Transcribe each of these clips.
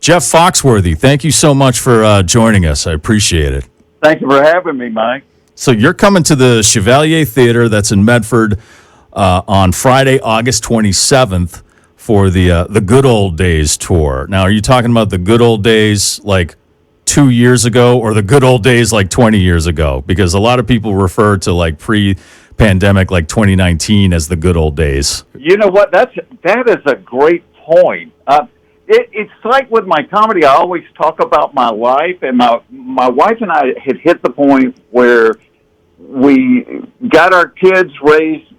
Jeff Foxworthy, thank you so much for joining us. I appreciate it. Thank you for having me, Mike. So you're coming to the Chevalier Theater that's in Medford on Friday, August 27th for the Good Old Days tour. Now, are you talking about the good old days like 2 years ago or the good old days like 20 years ago? Because a lot of people refer to like pre-pandemic, like 2019 as the good old days. You know what? That is a great point. It's like with my comedy, I always talk about my life, and my wife and I had hit the point where we got our kids raised.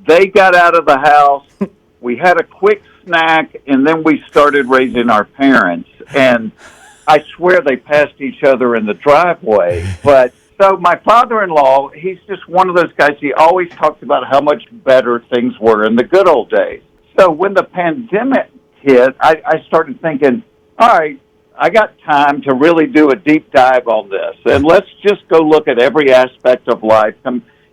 They got out of the house. We had a quick snack, and then we started raising our parents. And I swear they passed each other in the driveway. But so my father-in-law, he's just one of those guys. He always talks about how much better things were in the good old days. So when the pandemic hit, I started thinking, all right, I got time to really do a deep dive on this, and let's just go look at every aspect of life,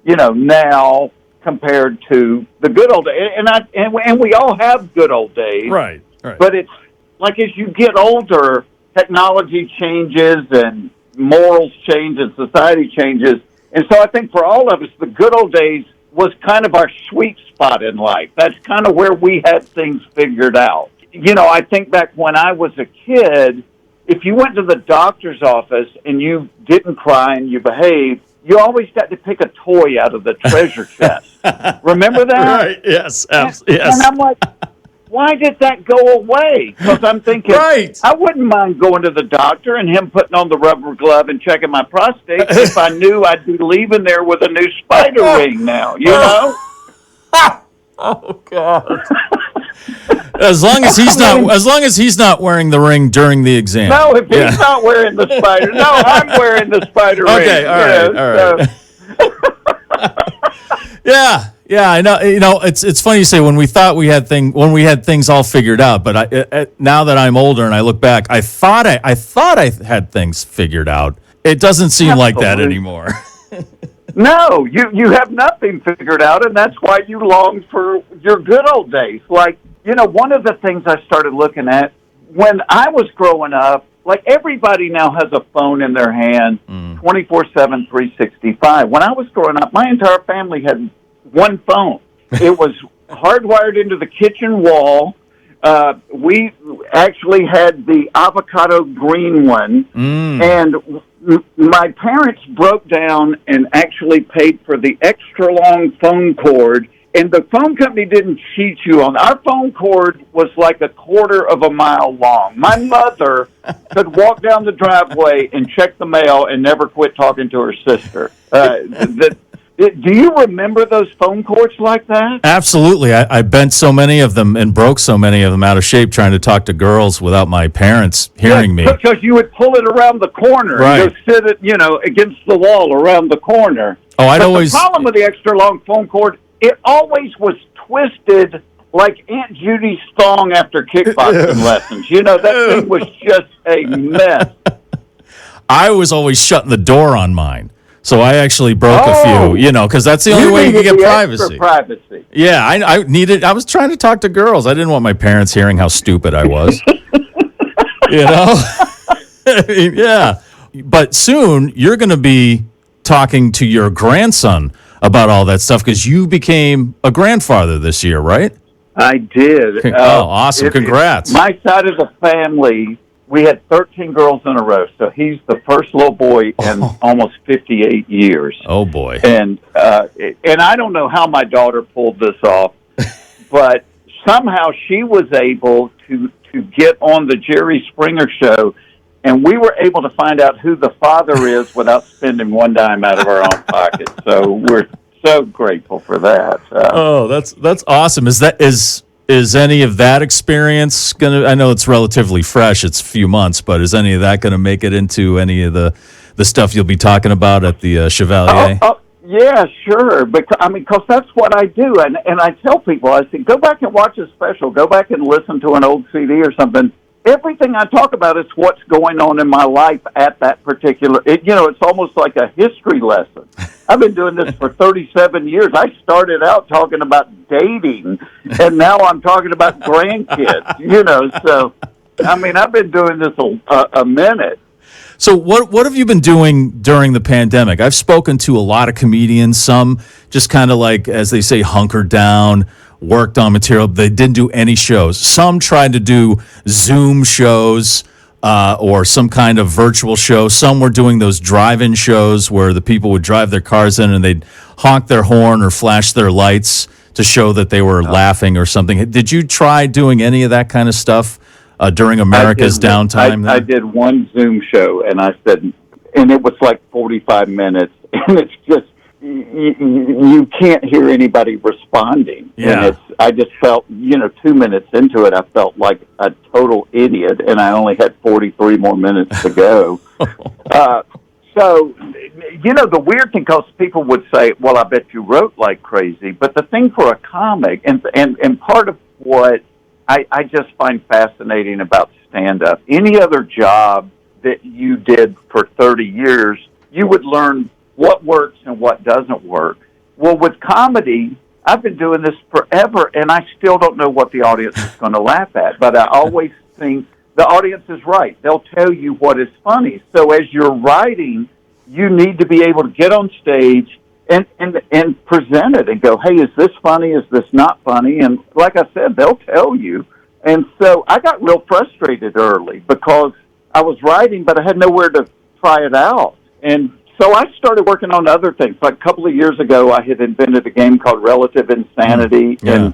now compared to the good old days. And we all have good old days, Right. But it's like as you get older, technology changes and morals change and society changes, and so I think for all of us, the good old days was kind of our sweet spot in life. That's kind of where we had things figured out. I think back when I was a kid, if you went to the doctor's office and you didn't cry and you behaved, you always got to pick a toy out of the treasure chest. Remember that? Right, yes, yes. yes. And I'm like, why did that go away? Because I'm thinking, right. I wouldn't mind going to the doctor and him putting on the rubber glove and checking my prostate if I knew I'd be leaving there with a new spider ring now, Oh, God. As long as he's not wearing the ring during the exam. No, if he's not wearing the spider. No, I'm wearing the spider ring. Okay, all right. Yeah, I know. It's funny you say when we had things all figured out, but now that I'm older and I look back, I thought I had things figured out. It doesn't seem like that anymore. No, you have nothing figured out, and that's why you long for your good old days. Like, one of the things I started looking at when I was growing up, like everybody now has a phone in their hand 24/7, 365. When I was growing up, my entire family had one phone. It was hardwired into the kitchen wall. We actually had the avocado green one, and my parents broke down and actually paid for the extra long phone cord, and the phone company didn't cheat you on. Our phone cord was like a quarter of a mile long. My mother could walk down the driveway and check the mail and never quit talking to her sister. Do you remember those phone cords like that? Absolutely. I bent so many of them and broke so many of them out of shape trying to talk to girls without my parents hearing me. Because you would pull it around the corner. Right. And go sit it, against the wall around the corner. Oh, The problem with the extra long phone cord, it always was twisted like Aunt Judy's thong after kickboxing lessons. That thing was just a mess. I was always shutting the door on mine. So I actually broke a few, because that's the only way you can get privacy. Yeah, I was trying to talk to girls. I didn't want my parents hearing how stupid I was. Yeah. But soon you're going to be talking to your grandson about all that stuff because you became a grandfather this year, right? I did. Awesome. Congrats. My side of the family, we had 13 girls in a row, so he's the first little boy in almost 58 years. Oh, boy. And I don't know how my daughter pulled this off, but somehow she was able to get on the Jerry Springer show, and we were able to find out who the father is without spending one dime out of our own pocket. So we're so grateful for that. That's awesome. Is any of that experience going to, I know it's relatively fresh, it's a few months, but is any of that going to make it into any of the stuff you'll be talking about at the Chevalier? Yeah, sure. Because that's what I do. And I tell people, I say, go back and watch a special. Go back and listen to an old CD or something. Everything I talk about is what's going on in my life at that particular, it's almost like a history lesson. I've been doing this for 37 years. I started out talking about dating, and now I'm talking about grandkids, so I mean, I've been doing this a minute. So what have you been doing during the pandemic? I've spoken to a lot of comedians. Some just kind of like, as they say, hunkered down, worked on material. They didn't do any shows. Some tried to do Zoom shows or some kind of virtual show. Some were doing those drive-in shows where the people would drive their cars in and they'd honk their horn or flash their lights to show that they were laughing or something. Did you try doing any of that kind of stuff during America's downtime? I did one Zoom show, and I said, and it was like 45 minutes, and it's just, you can't hear anybody responding. Yeah. And I just felt, 2 minutes into it, I felt like a total idiot, and I only had 43 more minutes to go. So, the weird thing, because people would say, well, I bet you wrote like crazy, but the thing for a comic, and part of what I just find fascinating about stand-up, any other job that you did for 30 years, you would learn what works and what doesn't work. Well, with comedy, I've been doing this forever, and I still don't know what the audience is going to laugh at, but I always think the audience is right. They'll tell you what is funny. So as you're writing, you need to be able to get on stage and present it and go, hey, is this funny? Is this not funny? And like I said, they'll tell you. And so I got real frustrated early because I was writing, but I had nowhere to try it out. And so I started working on other things. Like a couple of years ago, I had invented a game called Relative Insanity. Yeah.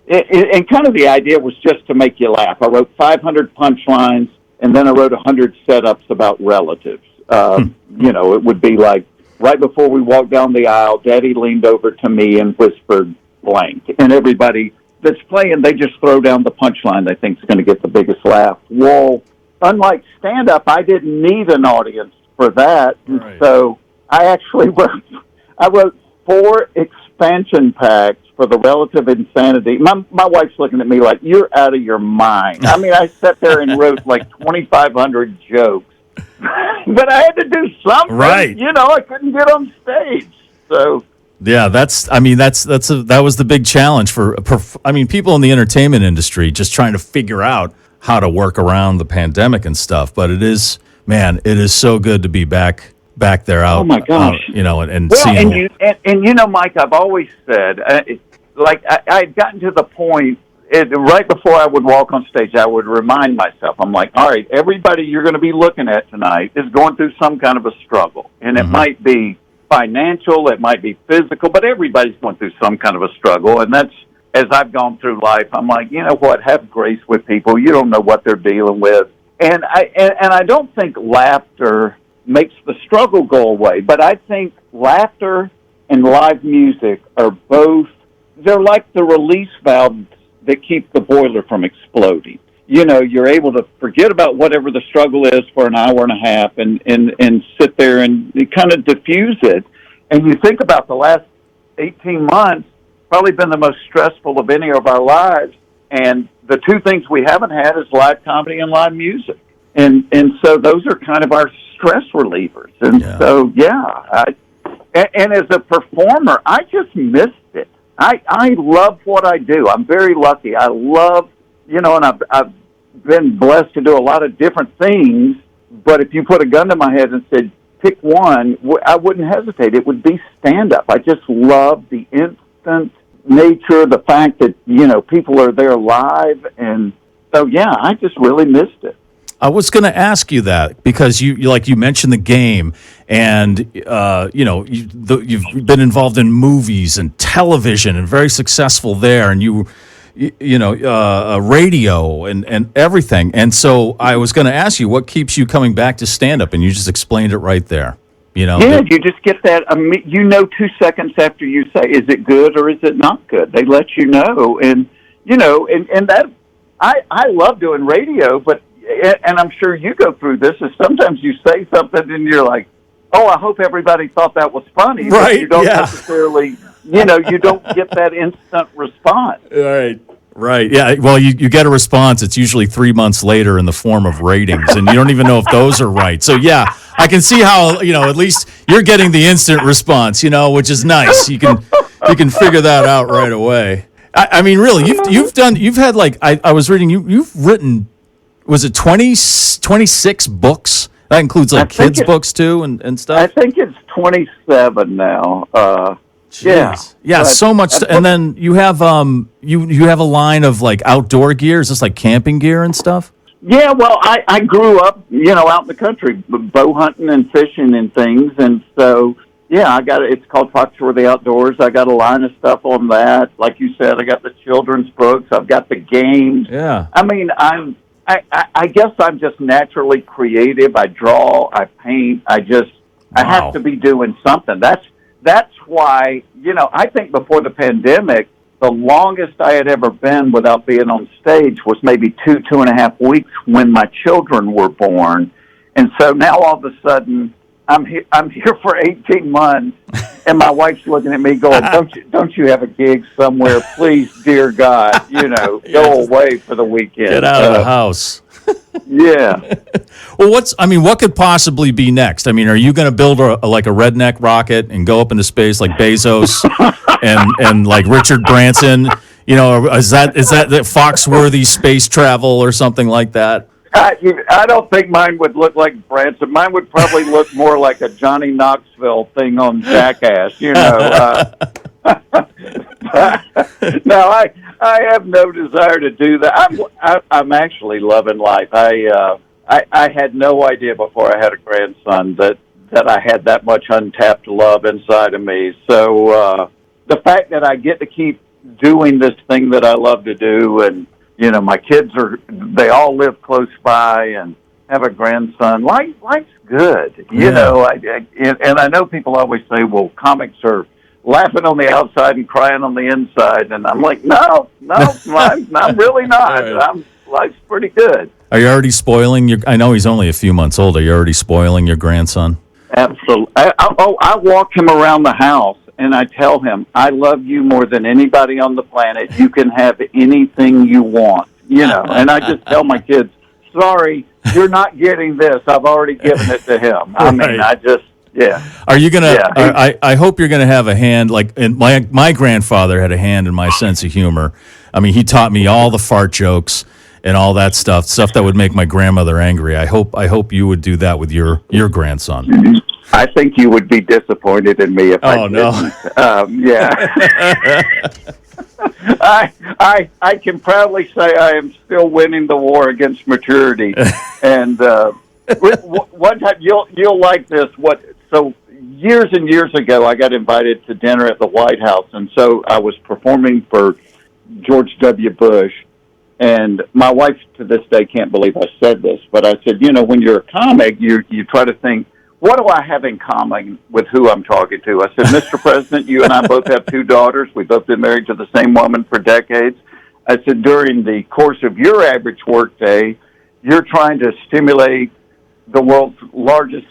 And kind of the idea was just to make you laugh. I wrote 500 punchlines, and then I wrote 100 setups about relatives. It would be like, right before we walked down the aisle, Daddy leaned over to me and whispered blank. And everybody that's playing, they just throw down the punchline they think is going to get the biggest laugh. Well, unlike stand-up, I didn't need an audience for that. And so I actually wrote 4 expansion packs for the Relative Insanity. My wife's looking at me like, you're out of your mind. I mean, I sat there and wrote like 2,500 jokes. But I had to do something. Right. I couldn't get on stage. So yeah, that was the big challenge for people in the entertainment industry just trying to figure out how to work around the pandemic and stuff. But it is so good to be back there out. Oh my gosh. And well, seeing. And Mike, I've always said, I'd gotten to the point. Right before I would walk on stage, I would remind myself, I'm like, all right, everybody you're going to be looking at tonight is going through some kind of a struggle. And it might be financial, it might be physical, but everybody's going through some kind of a struggle. And that's, as I've gone through life, I'm like, you know what, have grace with people. You don't know what they're dealing with. And I don't think laughter makes the struggle go away, but I think laughter and live music are both, they're like the release valves that keep the boiler from exploding. You're able to forget about whatever the struggle is for an hour and a half and sit there and kind of diffuse it. And you think about the last 18 months, probably been the most stressful of any of our lives. And the two things we haven't had is live comedy and live music. And so those are kind of our stress relievers. And and as a performer, I just missed it. I love what I do. I'm very lucky. I love, and I've been blessed to do a lot of different things, but if you put a gun to my head and said, pick one, I wouldn't hesitate. It would be stand-up. I just love the instant nature, the fact that, people are there live, and so, I just really missed it. I was going to ask you that because you mentioned the game, and you've been involved in movies and television and very successful there, and radio and everything. And so I was going to ask you, what keeps you coming back to stand up? And you just explained it right there. You just get that. 2 seconds after you say, is it good or is it not good? They let you know, and and that I love doing radio, but. And I'm sure you go through this, is sometimes you say something and you're like, oh, I hope everybody thought that was funny. Right, but you don't necessarily, you don't get that instant response. Right. Yeah. Well, you get a response. It's usually 3 months later in the form of ratings, and you don't even know if those are right. So, yeah, I can see how, at least you're getting the instant response, which is nice. You can figure that out right away. I mean, really, you've had I was reading, you've written was it 26 books? That includes like kids' books too and stuff? I think it's 27 now. Yeah. Yeah, so much. And then you have you have a line of like outdoor gear. Is this like camping gear and stuff? Yeah, well, I grew up, out in the country, bow hunting and fishing and things, and so, yeah, it's called Foxworthy Outdoors. I got a line of stuff on that. Like you said, I got the children's books. I've got the games. Yeah. I mean, I guess I'm just naturally creative. I draw, I paint. I have to be doing something. That's why, I think before the pandemic, the longest I had ever been without being on stage was maybe 2.5 weeks when my children were born. And so now all of a sudden I'm here for 18 months and my wife's looking at me going, don't you have a gig somewhere? Please, dear God, go away for the weekend. Get out of the house. Yeah. Well, what could possibly be next? I mean, are you going to build a redneck rocket and go up into space like Bezos and like Richard Branson? Is that the Foxworthy space travel or something like that? I don't think mine would look like Branson. Mine would probably look more like a Johnny Knoxville thing on Jackass. No, I have no desire to do that. I'm actually loving life. I had no idea before I had a grandson that I had that much untapped love inside of me. So the fact that I get to keep doing this thing that I love to do, and my kids they all live close by and have a grandson. Life's good, and I know people always say, well, comics are laughing on the outside and crying on the inside, and I'm like, no, I'm really not. Right. Life's pretty good. Are you already spoiling I know he's only a few months old. Are you already spoiling your grandson? Absolutely. I walk him around the house and I tell him, I love you more than anybody on the planet. You can have anything you want, and I just tell my kids, sorry, you're not getting this. I've already given it to him. I mean, yeah. Are you gonna? Yeah. I hope you're gonna have a hand. And my grandfather had a hand in my sense of humor. I mean, he taught me all the fart jokes and all that stuff that would make my grandmother angry. I hope you would do that with your grandson. I think you would be disappointed in me if I didn't. Yeah. I can proudly say I am still winning the war against maturity. And one time you'll like this. So years and years ago, I got invited to dinner at the White House, and so I was performing for George W. Bush. And my wife to this day can't believe I said this, but I said, when you're a comic, you try to think, what do I have in common with who I'm talking to? I said, Mr. President, you and I both have 2 daughters. We've both been married to the same woman for decades. I said, during the course of your average workday, you're trying to stimulate the world's largest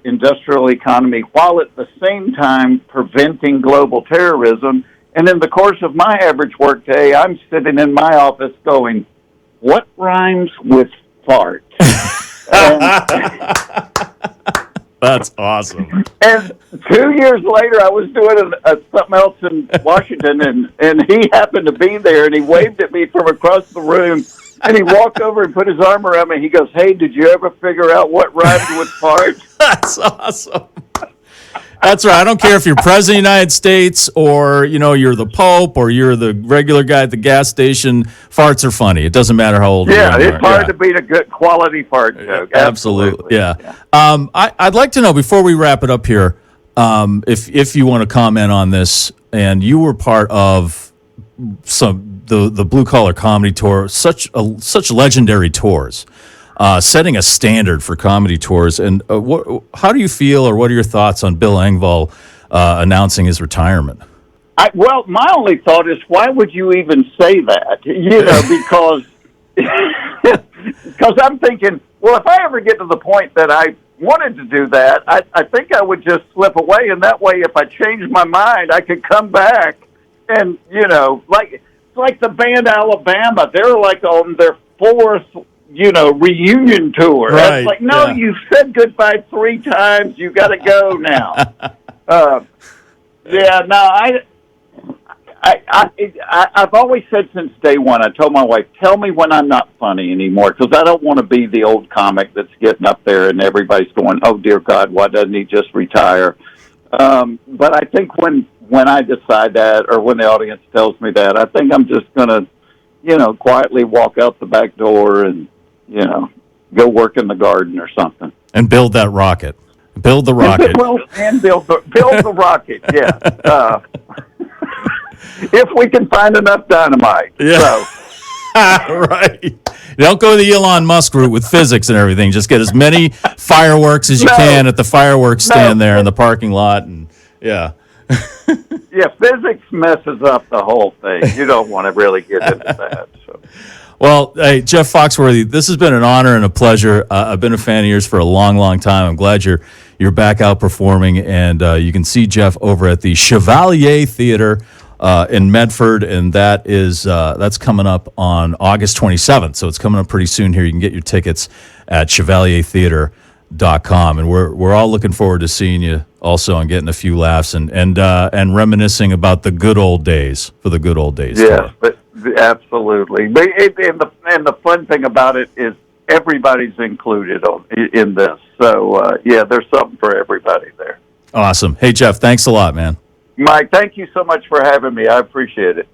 industrial economy while at the same time preventing global terrorism. And in the course of my average workday, I'm sitting in my office going, what rhymes with fart? That's awesome. And 2 years later, I was doing something else in Washington, and he happened to be there, and he waved at me from across the room, and he walked over and put his arm around me. He goes, hey, did you ever figure out what rhymes with fart? That's awesome. That's right. I don't care if you're president of the United States or, you're the Pope or you're the regular guy at the gas station. Farts are funny. It doesn't matter how old you are. Yeah, it's hard to beat a good quality fart joke. Absolutely. Yeah. I'd like to know, before we wrap it up here, if you want to comment on this, and you were part of the Blue Collar Comedy Tour, such legendary tours. Setting a standard for comedy tours. And how do you feel, or what are your thoughts on Bill Engvall announcing his retirement? Well, my only thought is, why would you even say that? Because I'm thinking, well, if I ever get to the point that I wanted to do that, I think I would just slip away. And that way, if I changed my mind, I could come back. And, like the band Alabama, they're like on their 4th reunion tour. Right. It's like, no, you said goodbye 3 times. You got to go now. I've always said since day one, I told my wife, tell me when I'm not funny anymore, because I don't want to be the old comic that's getting up there and everybody's going, oh, dear God, why doesn't he just retire? But I think when I decide that, or when the audience tells me that, I think I'm just going to, quietly walk out the back door and, go work in the garden or something. And build that rocket. Build the rocket. Well, and build the rocket, yeah. If we can find enough dynamite. Yeah. So. Right. Don't go the Elon Musk route with physics and everything. Just get as many fireworks as you can at the fireworks stand there in the parking lot. And yeah. Yeah, physics messes up the whole thing. You don't want to really get into that. So. Well, hey, Jeff Foxworthy, this has been an honor and a pleasure. I've been a fan of yours for a long, long time. I'm glad you're back out performing, and you can see Jeff over at the Chevalier Theater in Medford, and that's coming up on August 27th. So it's coming up pretty soon here. You can get your tickets at chevaliertheater.com, and we're all looking forward to seeing you also and getting a few laughs and reminiscing about the good old days for the good old days. Yeah, but absolutely. But and the fun thing about it is everybody's included in this. So there's something for everybody there. Awesome. Hey, Jeff, thanks a lot, man. Mike, thank you so much for having me. I appreciate it.